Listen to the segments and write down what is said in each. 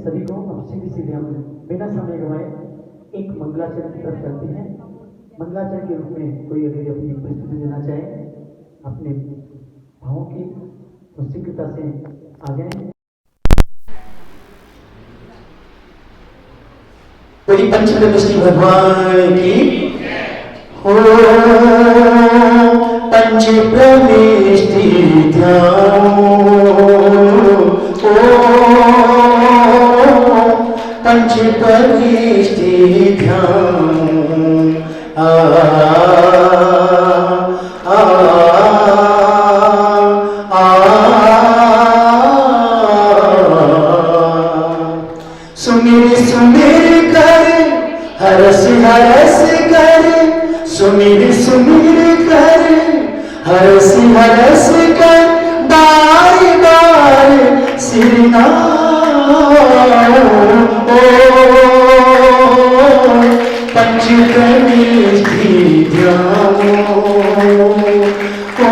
सभी को अब सीधे सीधे हम बिना समय गवाए एक मंगलाचरण की तरफ चलते हैं। मंगलाचरण के रूप में कोई अगर अपनी प्रस्तुति देना चाहे अपने भावों की तो शीघ्रता से आ जाए। कोई पंचदेव विष्णु भगवान की हो पंच प्रविष्टि ध्यान ओ पंच प्रविष्टि ध्यान आ आ सुमिर सुमिर कर हरस हरस कर सुमिर सुमिर कर हरस हरस कर बार बार सिरना ओ पंच प्रविष्टि ध्यान ओ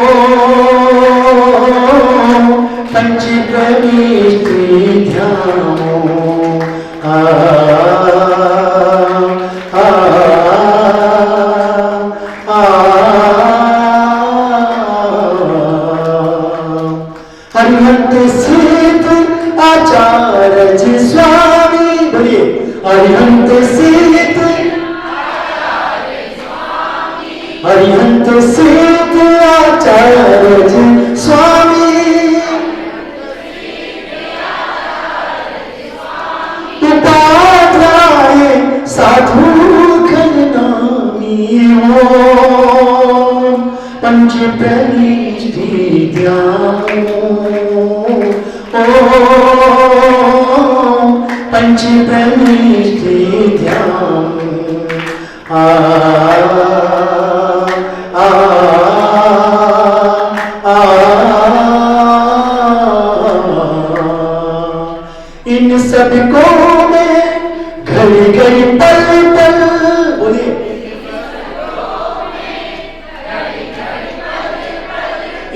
पंच प्रविष्टि ध्यान हरिहंत सिद्ध आचार्य स्वामी बोलिए हरिहंत सिद्ध हरिहंत सिद्ध आचार्य स्वामी उपाध्याय साधु खननामी ओम पंच प्रविष्टि ध्यान ओम पंच प्रविष्टि ध्यान आ आ आ इन सबको मैं घड़ी घड़ी पल पल बोलिए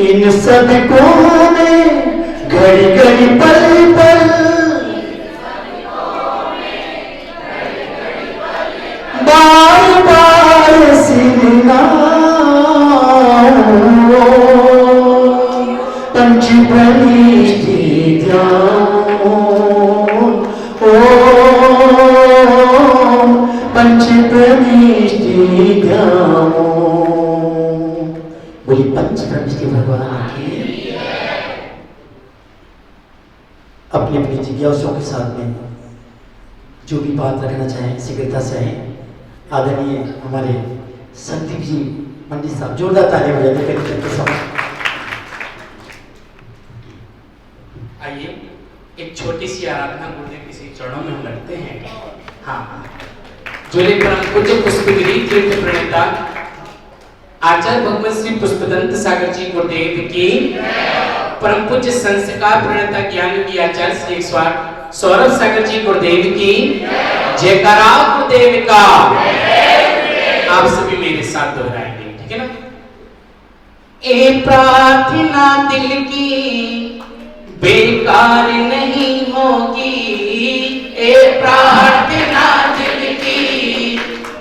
इन सबको मैं घड़ी घड़ी पल पल बार बार सिरना पंच प्रविष्टि ध्यान ओम पंच प्रविष्टि ध्यान बोली पंच प्रविष्टि भगवान की अपनी अपनी जिज्ञासुओं के साथ में जो भी बात रखना चाहें शीघ्रता से आए। आदरणीय हमारे संदीप जी पंडित साहब जोरदार तालियां बजाते करें के साथ। आइए एक छोटी सी आराधना गुरुदेव के श्री चरणों में हम रखते हैं। हाँ जोले परम पूज्य पुष्पगिरी तीर्थ प्रणेता आचार्य भगवत श्री पुष्पदंत सागर जी गुरुदेव की परम पूज्य संस्कार प्रणेता ज्ञान की आचार्य श्री सौरभ सागर जी गुरुदेव की जयकारा गुरुदेव का। आप सभी मेरे साथ दोहराएंगे, ठीक है ना। ए प्रार्थना दिल की बेकार नहीं होगी, ए प्रार्थना दिल की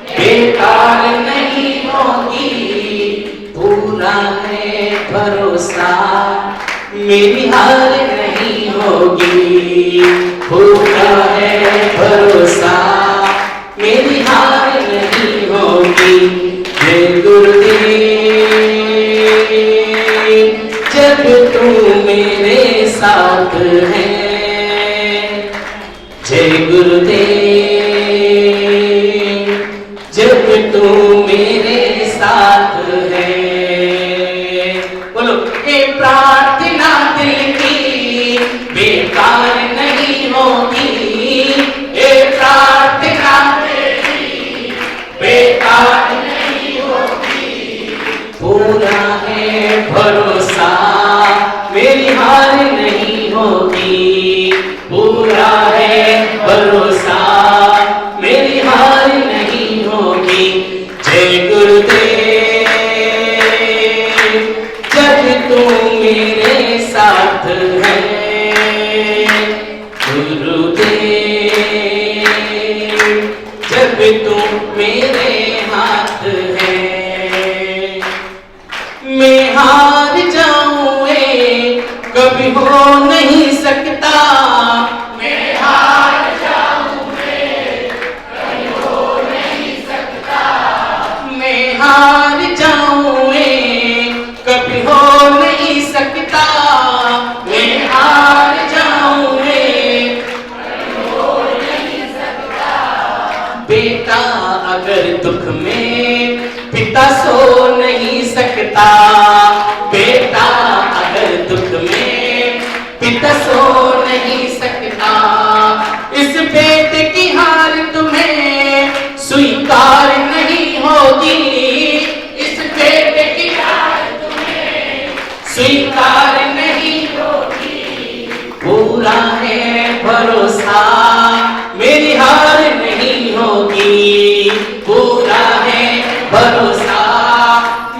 बेकार नहीं होगी, पूरा है भरोसा मेरी हार नहीं होगी, पूरा है भरोसा मेरी हार नहीं होगी। जय गुरुदेव जब तू मेरे साथ है, जय गुरुदेव जब तू मेरे साथ है। बोलो ये प्रार्थना दिल की बेकार नहीं होगी, ये प्रार्थना तेरी बेकार नहीं होगी, पूरा है भरोसा मेरी हार नहीं होगी, पूरा है भरोसा मेरी हार नहीं होगी। जय गुरुदेव जब तू मेरे साथ है, गुरुदेव तू मेरे हाथ है। मैं हार जाऊं ये कभी हो नहीं सकता, मैं हार जाऊं ये कभी हो नहीं सकता, मैं हार जाऊं ये कभी हो नहीं सकता, मैं हार जाऊं ये कभी हो नहीं सकता। बेटा अगर दुख में पिता सो नहीं सकता, बेटा अगर दुख में पिता सो नहीं सकता, इस बेटे की हार तुम्हें स्वीकार नहीं होगी, इस बेटे की हार तुम्हें स्वीकार नहीं होगी। पूरा है भरोसा मेरी हार नहीं होगी, पूरा है भरोसा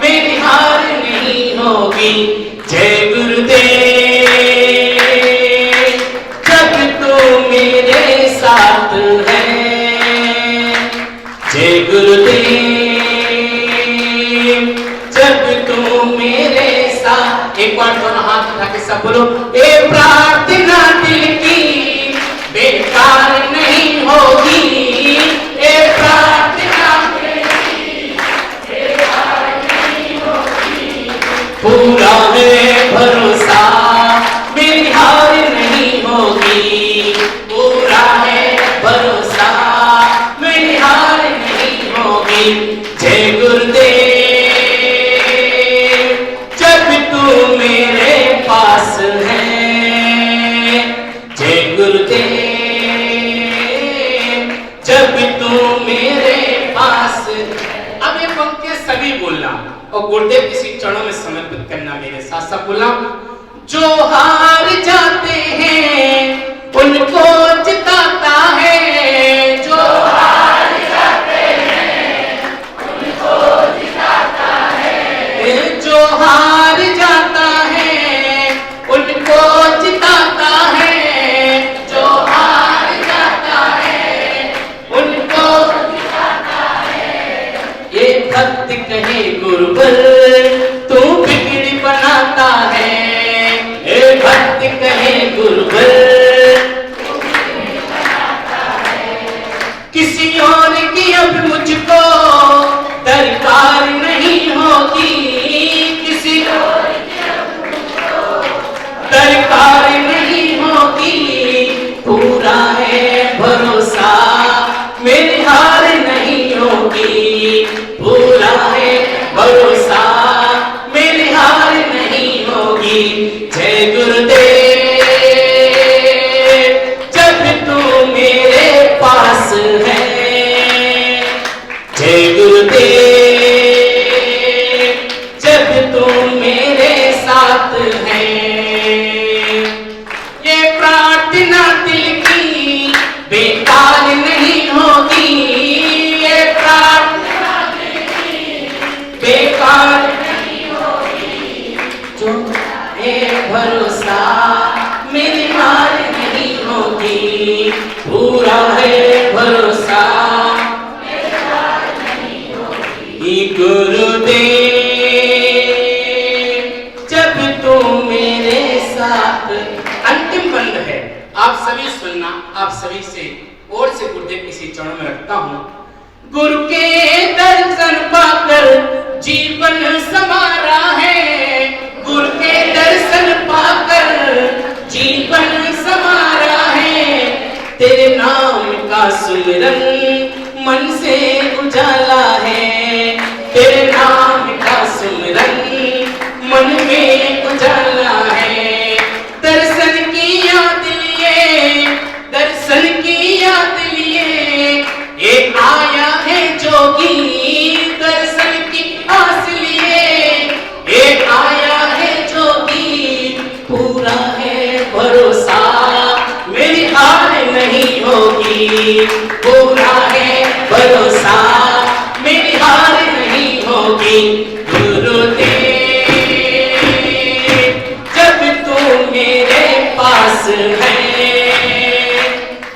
मेरी हार नहीं होगी। जय गुरुदेव जब तू मेरे साथ है, जय गुरुदेव जब तू मेरे साथ। एक बार दोनों हाथ उठा के सब बोलो, ए प्रार्थना दिल की बेकार नहीं होगी, ए प्रार्थना पूरा है भरोसा मेरी हार नहीं होगी, पूरा है भरोसा मेरी हार नहीं होगी। जय गुरुदेव जब तू मेरे पास है, जय गुरुदेव जब तू मेरे पास। अब ये पंक्तियां सभी बोलना और गुरुदेव किसी चरणों में समर्पित करना, मेरे साथ साथ बोलना। जो हार जाते हैं उनको जिताता है, जो हार जाते हैं उनको जिताता है, जो हार जाता है उनको जिताता है, जो हार जाता है उनको जिताता है। ये भक्त कहे गुरुवर तू बिगड़ी बनाता है, ये भक्त कहे गुरुवर तू बिगड़ी बनाता है। किसी और की अब मुझको दरकार नहीं होगी, किसी और की अब मुझको दरकार नहीं होगी। पूरा है भरोसा मेरी हार नहीं होगी, पूरा है भरोसा मेरी हार नहीं होगी। जय गुरुदेव जब तू मेरे पास है, जय गुरुदेव जब तू मेरे साथ है। ये प्रार्थना दिल की बेकार नहीं होगी, ये प्रार्थना दिल की बेकार नहीं होगी। जो है भरोसा मेरी हार नहीं होगी, पूरा है भरोसा मेरी हार नहीं होगी। गुरुदेव जब तू मेरे साथ। अंतिम बंद है, आप सभी सुनना, आप सभी से और से गुरुदेव किसी चरणों में रखता हूं। गुरु के दर्शन पाकर जीवन संवारा है, गुरु के दर्शन पाकर जीवन संवारा है। तेरे नाम का सुमिरन मन से उजाला है, तेरे नाम का सुमिरन मन में उजाला है। दर्शन की याद लिए, दर्शन की याद लिए ये आया है जोगी, दर्शन की आस लिए ये आया है जोगी। पूरा है भरोसा मेरी हार नहीं होगी, पूरा है भरोसा मेरी हार नहीं होगी। गुरुदेव जब तू मेरे पास है,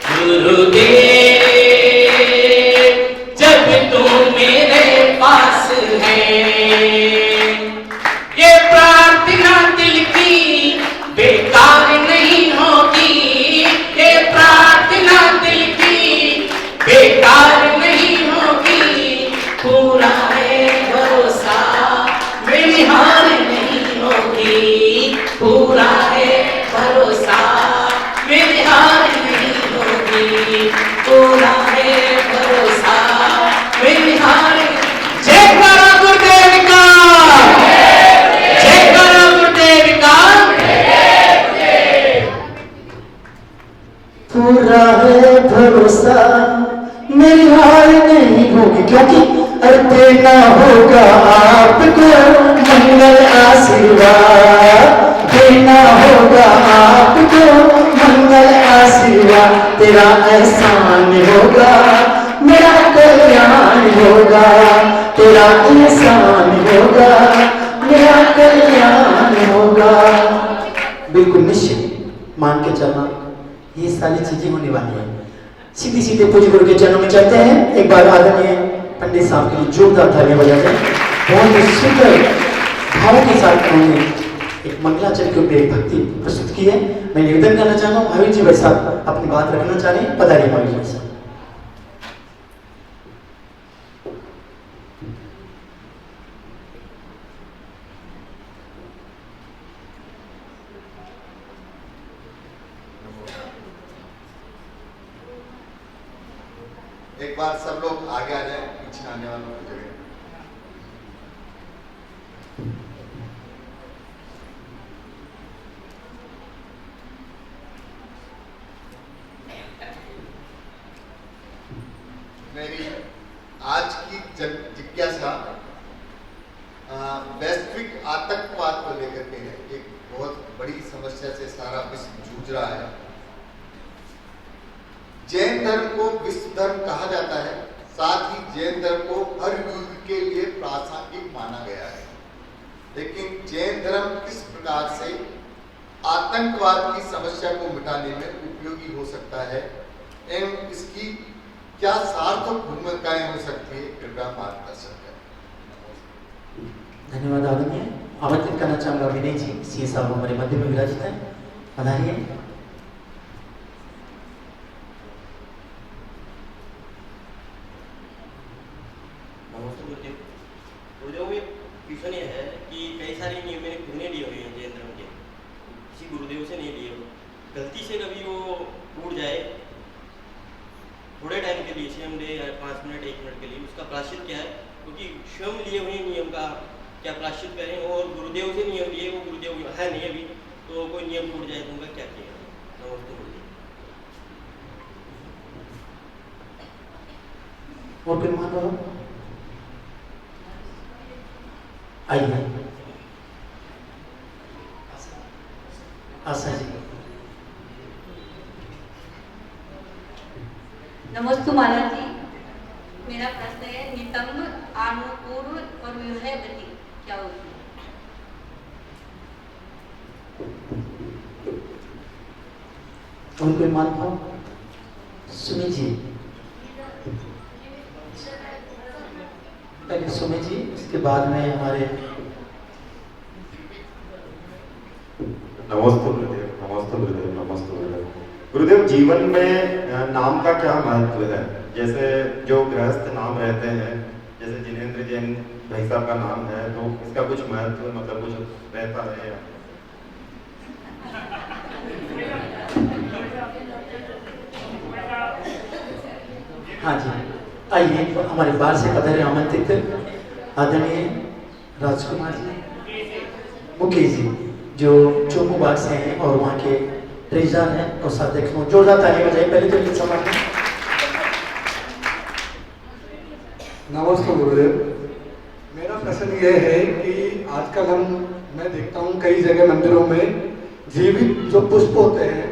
गुरुदेव है भरोसा मेरी हार नहीं होगी, क्योंकि देना होगा आपको मंगल आशीर्वाद, देना होगा आपको मंगल आशीर्वाद। तेरा एहसान होगा मेरा कल्याण होगा, तेरा एहसान होगा मेरा कल्याण होगा। बिल्कुल निश्चित मान के चलना, ये सारी चीजें होने वाली है। सीधी सीधे पूज्य गुरु के चरणों में चलते हैं। एक बार आदरणीय पंडित साहब के लिए जोरदार तालियां बजाते हैं। बहुत ही सुंदर भावों के साथ उन्होंने एक मंगलाचरण के ऊपर भक्ति प्रस्तुत की है। मैं निवेदन करना चाहता हूँ महावीर जी भाई साहब अपनी बात रखना चाह रहे हैं, पधारिए महावीर जी साहब। एक बार सब लोग आगे आ जाएं, पीछे आने वालों की जगह। मेरी आज की जिज्ञासा वैश्विक आतंकवाद को लेकर के है। एक बहुत बड़ी समस्या से सारा विश्व जूझ रहा है। जैन धर्म को विश्व धर्म कहा जाता है, साथ ही जैन धर्म को हर युग के लिए प्रासंगिक माना गया है। लेकिन जैन धर्म किस प्रकार से आतंकवाद की समस्या को मिटाने में उपयोगी हो सकता है एवं इसकी क्या सार्थक भूमिकाएं हो सकती है, कृपया मार्गदर्शन करें। धन्यवाद आदरणीय। आमंत्रित करना चाहूंगा विनय जी, सी साहब हमारे मध्य में विराजित है, पधारिए। क्वेश्चन ये है कि कई सारे नियम मैंने खुदने लिए हुए हैं जैन धर्म के, किसी गुरुदेव से नहीं लिए हो। गलती से कभी वो टूट जाए थोड़े टाइम के लिए, सेम डे या 5 मिनट 1 मिनट के लिए, उसका प्रायश्चित क्या है? क्योंकि स्वयं लिए हुए नियम का क्या प्रायश्चित करें, और गुरुदेव से नियम लिए, वो गुरुदेव है नहीं अभी, तो कोई नियम टूट जाए तो उनका क्या किया? नमस्ते गुरुदेव। और कोई मान आइए आशा जी। नमस्ते महाराज जी, मेरा प्रश्न है नितंब अनुपूर्व और विवाह गति क्या होती है? उनको मान पाओ सुमी जी, पहले सुमी जी, उसके बाद में हमारे नमस्ते गुरुदेव, नमस्ते गुरुदेव, नमस्ते गुरुदेव। गुरुदेव, जीवन में नाम का क्या महत्व है? जैसे जो गृहस्थ नाम रहते हैं, जैसे जिनेंद्र जैन भाई साहब का नाम है, तो इसका कुछ महत्व मतलब कुछ रहता है या? हाँ जी, आइए हमारे बाहर से पधारे आमंत्रित आदरणीय राजकुमार जी, मुकेश जी, जो चोमू बाग से हैं और वहाँ के ट्रेजर हैं और साध्यक्ष हैं। जोरदार ताली बजाइए पहले तो इस समाज में। नमस्ते गुरुदेव, मेरा प्रश्न ये है कि आजकल मैं देखता हूँ कई जगह मंदिरों में जीवित जो पुष्प होते हैं,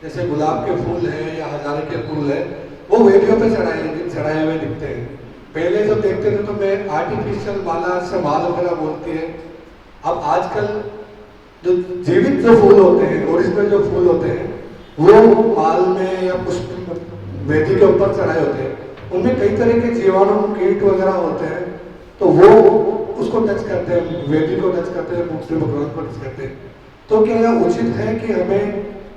जैसे गुलाब के फूल हैं या हजारे के फूल हैं, वो वेदियों पे चढ़ाए हुए दिखते हैं। पहले जब देखते थे तो मैं आर्टिफिशियल माला से माल वगैरह बोलती है। अब आजकल जो जीवित जो फूल होते हैं, ओरिजिनल जो फूल होते हैं, वो माल में या पुष्प वेदी के ऊपर चढ़ाए होते हैं। उनमें कई तरह के जीवाणु कीट वगैरह होते हैं, तो वो उसको टच करते हैं, वेदी को टच करते हैं, मुक्ति भगवान को टच करते हैं। तो क्या यह उचित है कि हमें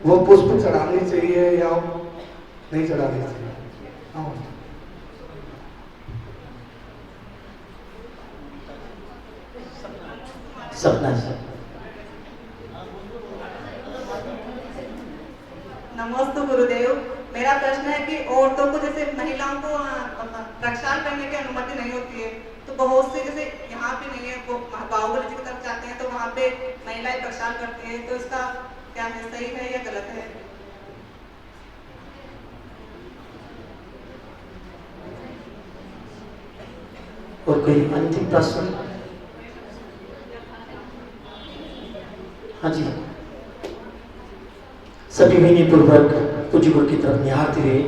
वो पुष्प चढ़ानी चाहिए या नहीं चढ़ानी चाहिए? सपना जी। नमस्ते गुरुदेव, मेरा प्रश्न है कि औरतों को जैसे महिलाओं को प्रक्षाल करने की अनुमति नहीं होती है, तो बहुत से जैसे यहाँ पे नहीं है, वो बाहुबली जी की तरफ जाते हैं तो वहाँ पे महिलाएं प्रक्षाल करती हैं, तो इसका क्या है, सही है या गलत है? और कोई अंतिम प्रश्न? हाँ जी, सभी विनयपूर्वक पूज्य गुरु की तरफ निहारते हुए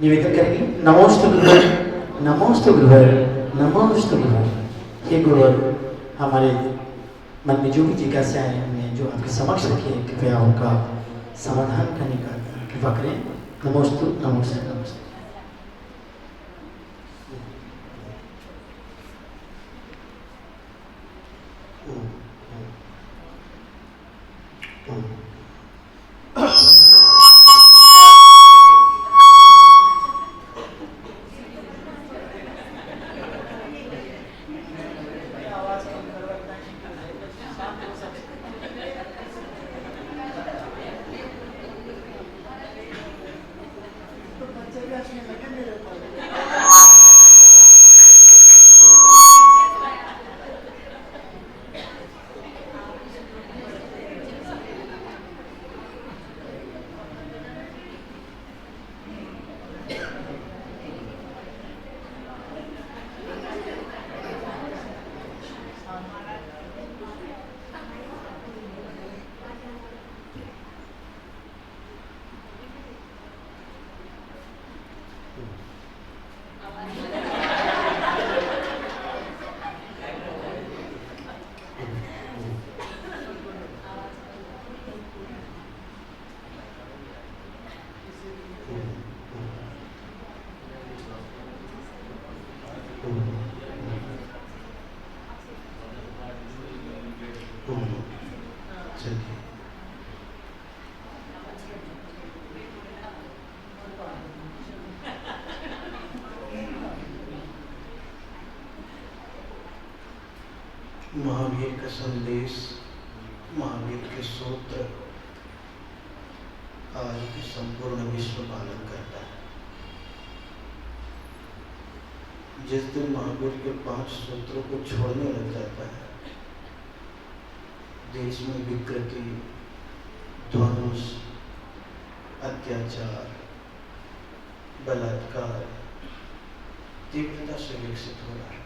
निवेदन करेंगे। नमोस्तु गुरुवर, नमोस्तु गुरुवर, नमोस्तु गुरुवर। हे गुरुवर, हमारे मन में जो भी जिज्ञासाएं हमने जो आपके समक्ष रखी है, कृपया उनका समाधान करने का कृपा करें। नमोस्तु, नमोस्तु, नमोस्तु। महावीर का संदेश, महावीर के सूत्र आज भी संपूर्ण विश्व पालन करता है। जिस दिन महावीर के 5 सूत्रों को छोड़ने लग जाता है, देश में विकृति, ध्वंस, अत्याचार, बलात्कार तीव्रता से विकसित हो रहा है।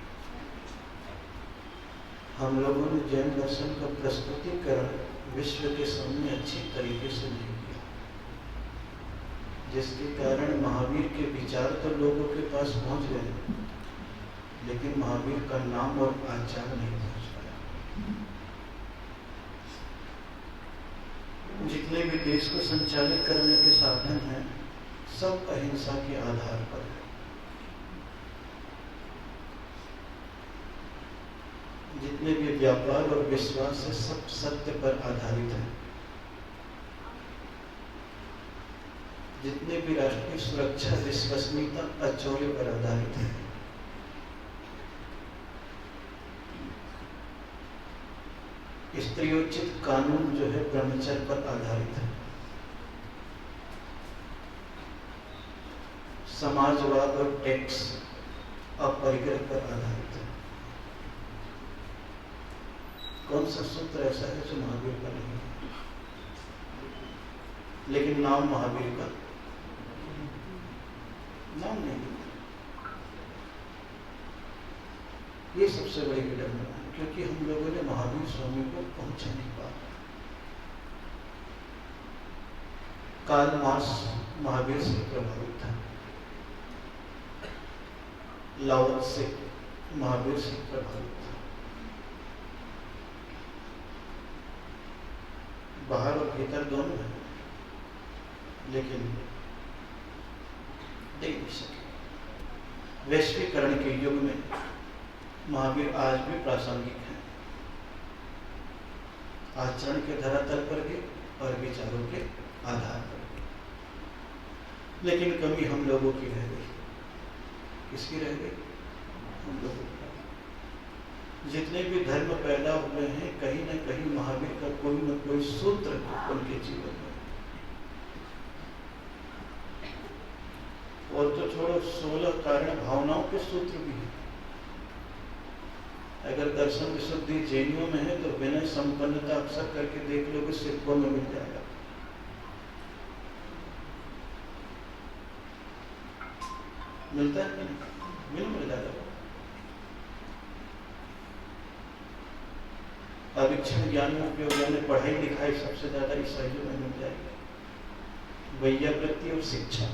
हम लोगों ने जैन दर्शन का प्रस्तुतिकरण विश्व के सामने अच्छी तरीके से नहीं किया, जिसके कारण महावीर के विचार तो लोगों के पास पहुंच गए, लेकिन महावीर का नाम और आचार नहीं पहुंच पाया। जितने भी देश को संचालित करने के साधन हैं, सब अहिंसा के आधार पर है। जितने भी व्यापार और विश्वास है, सब सत्य पर आधारित है। जितने भी राष्ट्रीय सुरक्षा, विश्वसनीयता अचौले पर आधारित है। स्त्रीयोचित कानून जो है ब्रह्मचर्य पर आधारित है। समाजवाद और टैक्स अपरिग्रह पर आधारित है। कौन सा सूत्र ऐसा है जो महावीर का नहीं है? लेकिन नाम महावीर का नाम नहीं। ये सबसे बड़ी विडंबना है, क्योंकि हम लोगों ने महावीर स्वामी को पहुंचा नहीं पाया। कार्ल मार्क्स महावीर से प्रभावित था, लाओ त्से महावीर से प्रभावित था। बाहर और भीतर दोनों है, लेकिन देख नहीं सके। वैश्वीकरण के युग में महावीर आज भी प्रासंगिक है, आचरण के धरातल पर भी और विचारों के आधार पर भी। लेकिन कमी हम लोगों की रह गई। किसकी रह गई? हम लोगों की। जितने भी धर्म पैदा हुए हैं, कहीं न कहीं महावीर का कोई न कोई सूत्र उनके जीवन में। और तो छोड़ो, 16 कारण भावनाओं के सूत्र भी हैं। अगर दर्शन विशुद्धि जैनियों में है, तो विनय संपन्नता अक्सर करके देख लो कि सिखों में मिल जाएगा। मिलता है नहीं? मिल मर्यादा को। अभिक्षण ज्ञान में उपयोग यानी पढ़ाई लिखाई सबसे ज्यादा ईसाइयों में मिल जाएगी। वैयावृत्ति और शिक्षा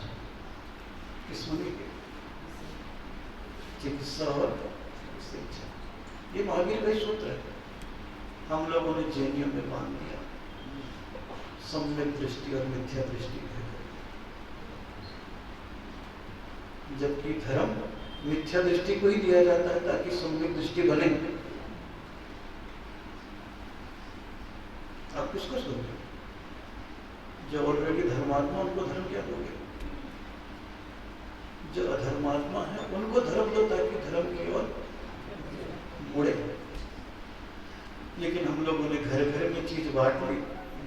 किसमें मिलेगी? चिकित्सा और शिक्षा। ये महावीर का सूत्र है, हम लोगों ने जैनियों में बांध दिया। सम्यक दृष्टि और मिथ्या दृष्टि, जबकि धर्म मिथ्या दृष्टि को ही दिया जाता है ताकि सम्यक दृष्टि बने। आप किसको सुनोगे? जो ऑलरेडी धर्मात्मा उनको धर्म क्या दोगे? जो अधर्मात्मा है उनको धर्म दो ताकि धर्म की ओर मुड़े। लेकिन हम लोगों ने घर घर में चीज बांट ली,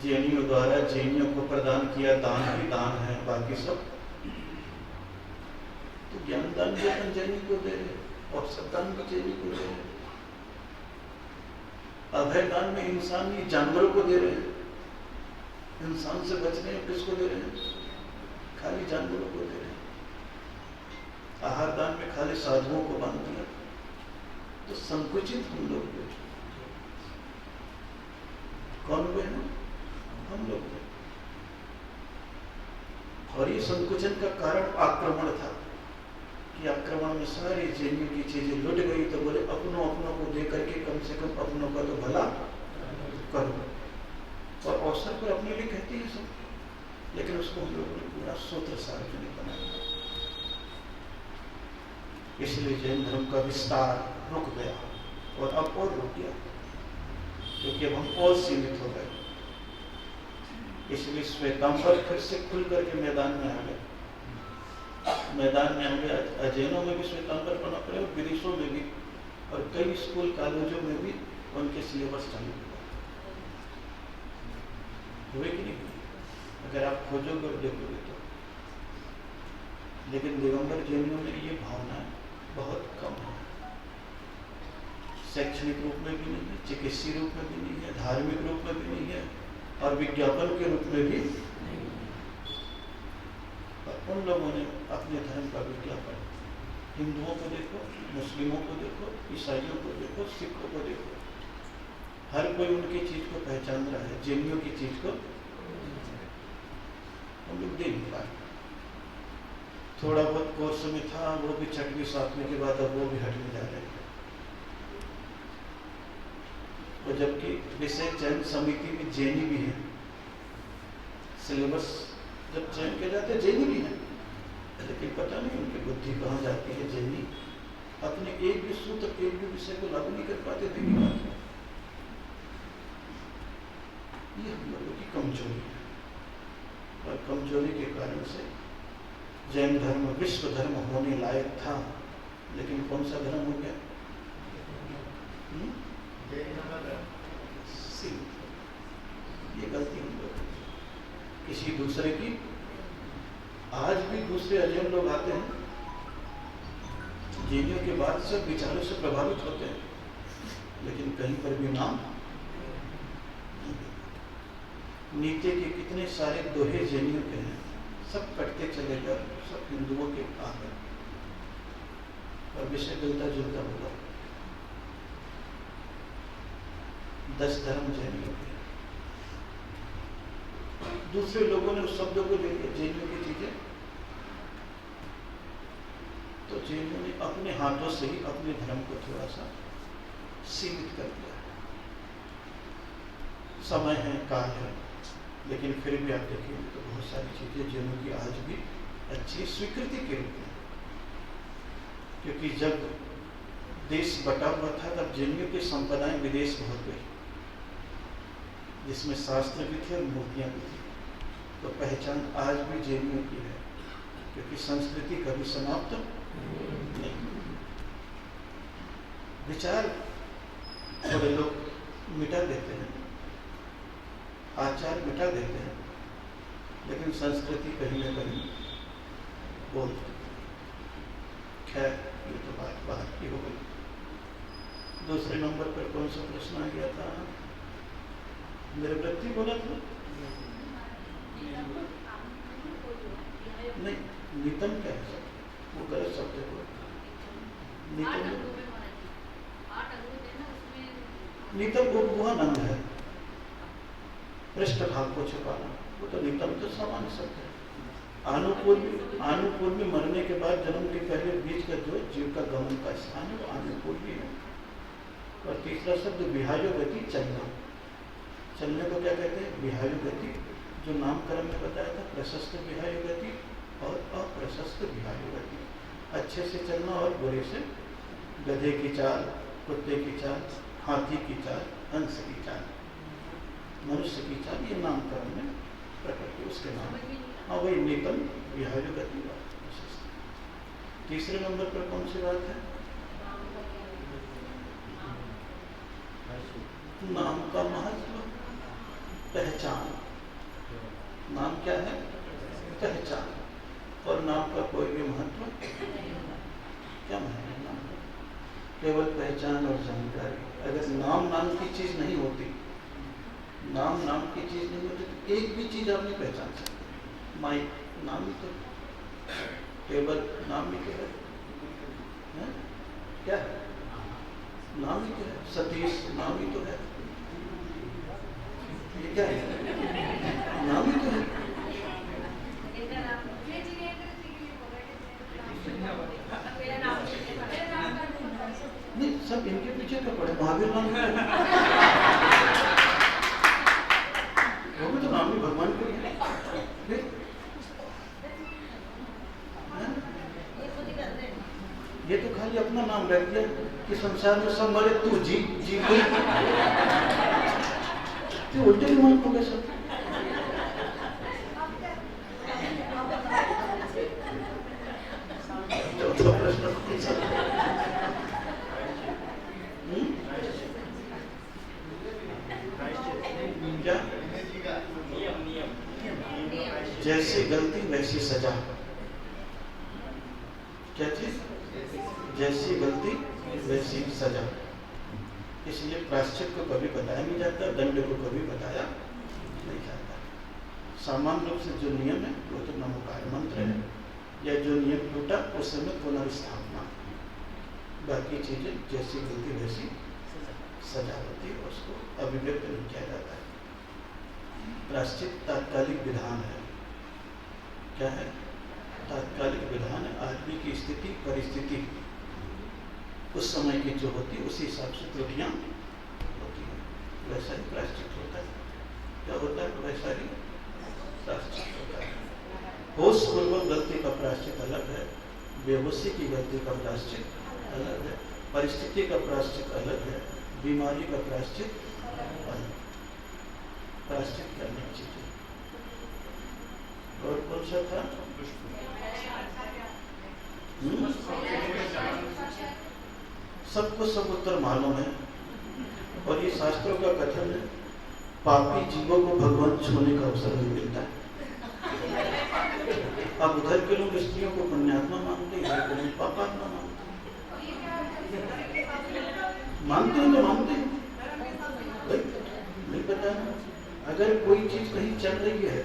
जैनियों द्वारा जैनियों को प्रदान किया, दान ही दान है, बाकी सब तो ज्ञान दान भी अपन जैनी को दे रहे, औषध दान भी जैनी को दे रहे, अभय दान में इंसानी जानवरों को दे रहे हैं। इंसान से बचने किसको दे रहे हैं? खाली जानवरों को दे रहे हैं। आहार दान में खाली साधुओं को बांध दिया। तो संकुचित हम लोग हुए। कौन हुए हैं? हम लोग हुए। और ये संकुचन का कारण आक्रमण था कि आक्रमण में सारी जैनियों की चीजें लुट गई। तो बोले अपनों को दे करके कम से कम अपनों का तो भला करो। और अवसर पर अपने लिए कहती है सब, लेकिन उसको हम लोगों ने पूरा सूत्र सार्वजनिक बनाया। इसलिए जैन धर्म का विस्तार रुक गया और अब और रुक गया, क्योंकि अब हम और सीमित हो गए। इसलिए श्वेतांबर फिर से खुल करके मैदान में आ गए। मैदान में आ गए। अजैनों में भी श्वेतांबर पनप रहे और विदेशों में भी, और कई स्कूल कॉलेजों में भी उनके सिलेबस चालू हुआ। हुए कि नहीं? अगर आप खोजोगे और देखोगे तो। लेकिन दिगंबर जैनियों में ये भावना बहुत कम है। शैक्षणिक रूप में भी नहीं है, चिकित्सीय रूप में भी नहीं है, धार्मिक रूप में भी नहीं है, और विज्ञापन के रूप में भी नहीं। और उन लोगों ने अपने धर्म का विज्ञापन हिंदुओं को देखो, मुस्लिमों को देखो, ईसाइयों को देखो, सिखों को देखो, हर कोई उनकी चीज को पहचान रहा है। जैनियों की चीज को हम लोग दे नहीं पाए। थोड़ा बहुत कोर्स में था, वो भी 6वीं 7वीं के बाद अब वो भी हटने जा रहे हैं। तो जबकि विषय चयन समिति में जैनी भी है, सिलेबस जब चयन किया जाता है जैनी भी है, लेकिन पता नहीं उनकी बुद्धि कहाँ जाती है। जैनी अपने एक भी सूत्र, एक भी विषय को लागू नहीं कर पाते, थे नहीं पाते। ये हम लोगों की कमजोरी है, और कमजोरी के कारण से जैन धर्म विश्व धर्म होने लायक था, लेकिन कौन सा धर्म हो गया? ये गलती हम लोग, किसी दूसरे की। आज भी दूसरे अजैन लोग आते हैं, जैनियों के बाद सब विचारों से प्रभावित होते हैं, लेकिन कहीं पर भी नाम। नीचे के कितने सारे दोहे जैनियों के हैं, सब कटते चले गए, सब हिंदुओं के आ गए, और विषय मिलता जुलता होगा। 10 धर्म जैनियों के। दूसरे लोगों ने उस शब्दों को ले लिया, जैनियों की चीजें, तो जैनियों ने अपने हाथों से ही अपने धर्म को थोड़ा सा सीमित कर दिया। समय है, काल है, लेकिन फिर भी आप देखेंगे तो बहुत सारी चीजें जैनों की आज भी अच्छी स्वीकृति के रूप में। क्योंकि जब देश बटा हुआ था तब जैनियों की संपदाएं विदेश पहुंच गई, जिसमें शास्त्र भी थे और मूर्तियां भी थी। तो पहचान आज भी जैनियों की है, क्योंकि संस्कृति कभी समाप्त नहीं। विचार थोड़े लोग मिटा देते हैं, आचार मिटा देते हैं, लेकिन संस्कृति कहीं न कहीं बोलती। खैर, ये तो बात की हो गई। दूसरे नंबर पर कौन सा प्रश्न आ गया था? मेरे प्रति बोला था नहीं, नितम क्या है? वो गलत शब्द है। नितम वो गुहन अंग है, पृष्ठ भाग को छुपाना, वो तो नितम तो सामान्य शब्द है। आनुपूर्वी मरने के बाद जन्म के पहले बीच का जो जीव का गमन का स्थान है वो आनुपूर्वी है। और तीसरा शब्द विहायो गति, चलना। चलने को क्या कहते हैं? विहायो गति, जो नामकरण में बताया था, प्रशस्त विहायो गति और अप्रशस्त विहायो गति। अच्छे से चलना और बुरे से, गधे की चाल, कुत्ते की चाल, हाथी की चाल, हंस की चाल, मनुष्य की चाल, ये नामकरण में प्रकट है उसके नाम। हाँ, वही नितम विहायो गति। तीसरे नंबर पर कौन सी बात है? नाम का महत्व, पहचान। नाम क्या है? पहचान। और नाम का कोई भी महत्व क्या महत्व है नाम का? केवल पहचान और जानकारी। अगर नाम की चीज नहीं होती, नाम की चीज नहीं होती तो एक भी चीज आप नहीं पहचान सकते। माइक नाम ही तो, टेबल नाम ही तो है, क्या है? नाम ही तो है। सतीश नाम ही तो है, ये क्या है? नाम ही तो है। नहीं, सब इनके पीछे तो पड़े। महावीर नाम वो भी तो नाम ही भगवान को है। ये तो खाली अपना नाम रख दिया कि संसार में सब मरे, तू जी कोई तो उल्टे दिमाग हो गए सब। चौथा प्रश्न क्या? जैसी गलती वैसी सजा। क्या चीज? जैसी गलती वैसी सजा। इसलिए प्रायश्चित को कभी बताया नहीं जाता, दंड को कभी बताया नहीं जाता। सामान्य रूप से जो नियम है वो तो नमोकार मंत्र है, या जो नियम टूटा उस समय पुनर्स्थापना। बाकी चीजें जैसी गलती वैसी सजा होती है, उसको अभिव्यक्त नहीं किया जाता है। प्रायश्चित तात्कालिक विधान है। क्या है? तात्कालिक विधान है। आदमी की स्थिति परिस्थिति उस समय की जो होती है उसी हिसाब से त्रुटियां होती हैं, वैसा ही प्रायश्चित होता है। क्या होता है? वैसा ही प्रायश्चित होता है। होश पूर्वक गलती का प्रायश्चित अलग है, बेहोशी की गलती का प्रायश्चित अलग है, परिस्थिति का प्रायश्चित अलग है, बीमारी का प्रायश्चित अलग। प्रायश्चित करनी चाहिए। और कौन सा था? सबको सब उत्तर मालूम है, और ये शास्त्रों का कथन है, पापी जीवों को भगवान छूने का अवसर नहीं मिलता है। अब उधर के लोग स्त्रियों को पुण्यात्मा मानते हैं, इधर के लोग पापात्मा मानते हैं तो मानते हैं भाई, नहीं पता है। अगर कोई चीज कहीं चल रही है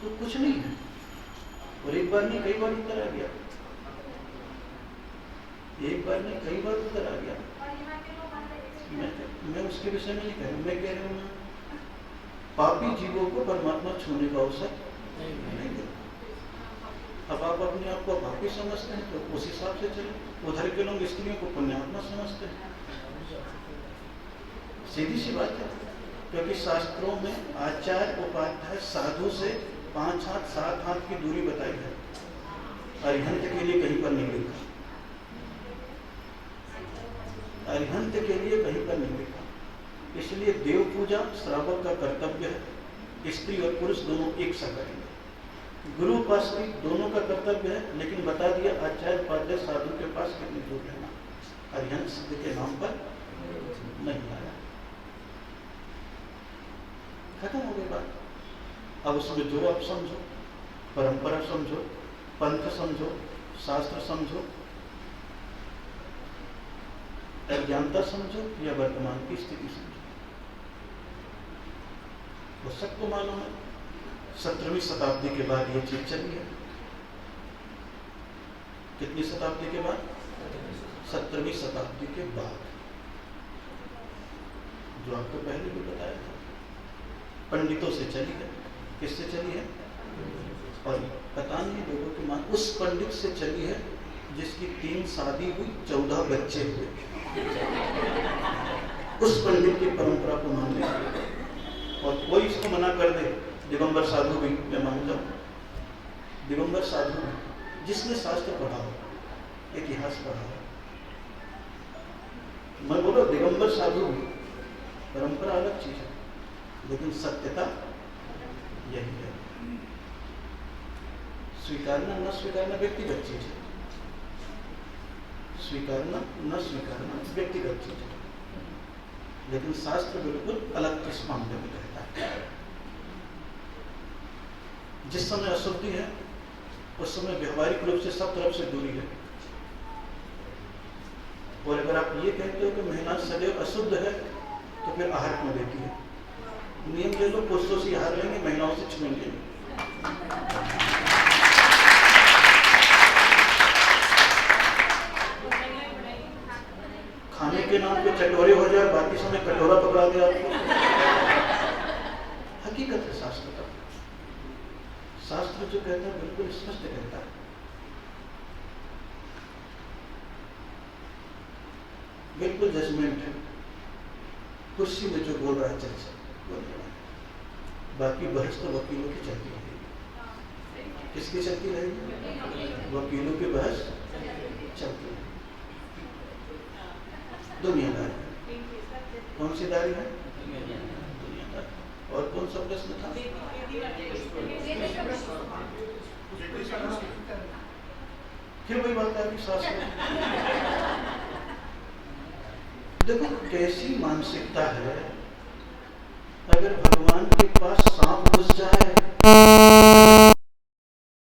तो कुछ नहीं है, और एक बार नहीं कई बार उत्तर आ गया, एक बार नहीं कई बार उत्तर आ गया। मैं उसके विषय में नहीं कह रहा, मैं कह रहा हूँ पापी जीवों को परमात्मा छूने का अवसर नहीं देता। अब आप अपने आप को पापी समझते हैं तो उस हिसाब से चले, उधर के लोग स्त्रियों को पुण्यात्मा समझते हैं। सीधी सी बात है, क्योंकि शास्त्रों में आचार्य उपाध्याय साधु से 5 हाथ 7 हाथ की दूरी बताई है, अरिहंत के लिए कहीं पर नहीं लिखा, अरिहंत के लिए कहीं पर नहीं लिखा। इसलिए देव पूजा श्रावक का कर्तव्य है, स्त्री और पुरुष दोनों एक सा करेंगे। गुरु उपासनी दोनों का कर्तव्य है, लेकिन बता दिया आचार्य उपाध्याय साधु के पास कितनी दूर रहना, अरिहंत सिद्ध के नाम पर नहीं आया। खत्म हो गई बात। अब उसमें जो आप समझो, परंपरा समझो, पंथ समझो, शास्त्र समझो, अज्ञानता समझो, या वर्तमान की स्थिति समझो, वो सबको मालूम है। 17वीं शताब्दी के बाद ये चीज चली है कितनी शताब्दी के बाद? 17वीं शताब्दी के बाद, जो आपको पहले भी बताया था। पंडितों से चली है। किससे चली है? और पता नहीं लोगों की मान उस पंडित से चली है जिसकी 3 शादी हुई, 14 बच्चे हुए। उस पंडित की परंपरा को मान ले। और कोई इसको मना कर दे, दिगंबर साधु भी मैं मान जाऊं, दिगंबर साधु जिसने शास्त्र पढ़ा हो, इतिहास पढ़ा हो, मैं बोलो दिगंबर साधु परंपरा अलग चीज है, लेकिन सत्यता यही है। स्वीकारना न स्वीकारना व्यक्तिगत चीज है, स्वीकारना न स्वीकारना व्यक्तिगत चीज है, लेकिन शास्त्र बिल्कुल अलग किस मामले में कहता है। जिस समय अशुद्धि है उस समय व्यवहारिक रूप से सब तरफ से दूरी है। और अगर आप ये कहते हो कि महिला सदैव अशुद्ध है तो फिर आहार क्यों देती है? नियम ले लो, पुरुषों से आहार लेंगे, महिलाओं से छुएंगे। खाने के नाम पे चटोरे हो जाए, बाकी समय कटोरा पकड़ा दे आपको। हकीकत है शास्त्र का। शास्त्र जो कहता है बिल्कुल स्पष्ट कहता है। बिल्कुल जजमेंट है। कुर्सी में जो बोल रहा है जज बोल रहा है, बाकी बहस तो वकीलों की चलती रहेगी। किसकी चलती रहेगी? वकीलों की बहस चलती है। दुनियादारी कौन सी दारी है? दुनियादारी। और कौन सा प्रश्न था? फिर वही बात है कि शास्त्र देखो कैसी मानसिकता है। अगर भगवान के पास सांप घुस जाए